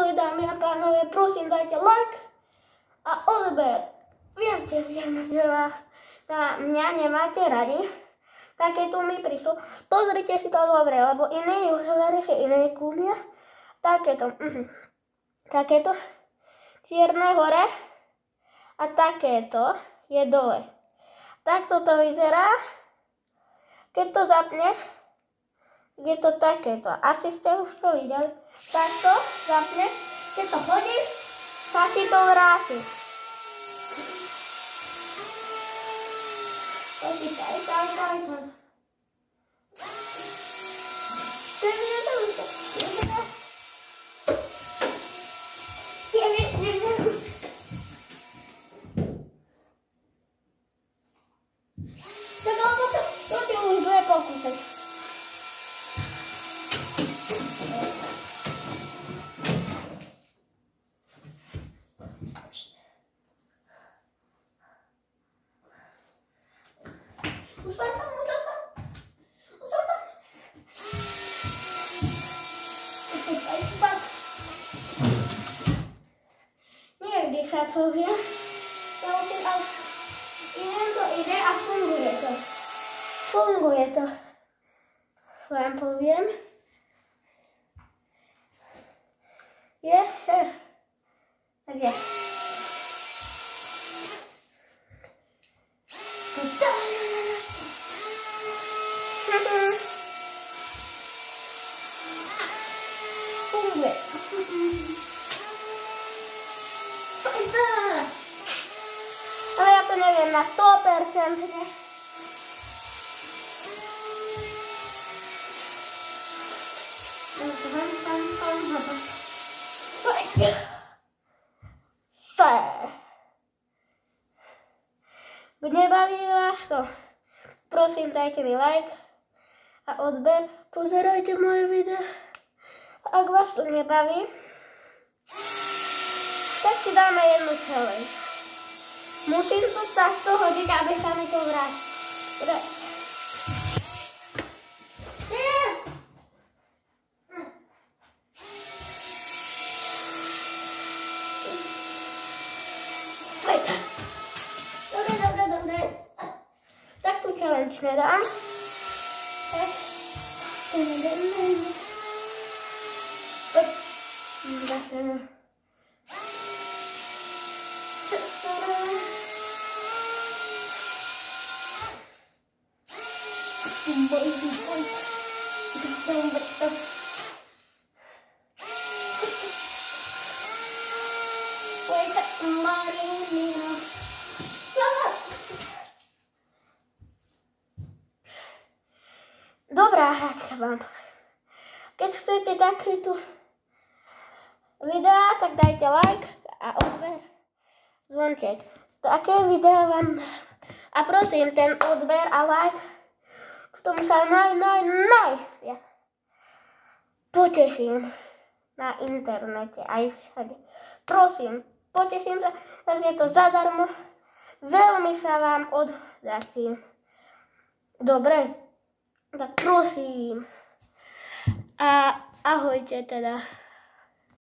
Dámy a pánové, prosím, dajte like a odber. Viem, že na mňa nemáte radi, takéto mi prišlo. Pozrite si to dobre, lebo iné youtubery si iné kúpia. Takéto čierne hore a takéto je dole. Takto to vyzerá. Keď to zapneš, je to takéto. Asi ste už to videli. Takto zapneš, keď to hodíš, sa ti to vráti. To ti už bude pokúsať. Už tam. Nevždy sa to vie. Ide a funguje to. Vám poviem. Tak je. Funguje. Ale ja to neviem na 100%. Nebaví vás to? Prosím, dajte mi like a odber. Pozerajte moje videa. Ak vás to nebaví, tak si dáme jednu challenge. Musím to takto hodiť, aby sa mi to vrátilo. Tak tu challenge nedám. Dobrá hračka vám poviem. Keď chcete takéto videá, tak dajte like a odber zvonček. Také videá vám a prosím, ten odber a like v tom sa viac poteším na internete aj všade. Prosím, poteším sa, že je to zadarmo. Veľmi sa vám odvďačím. Dobre? Tak prosím. A ahojte teda.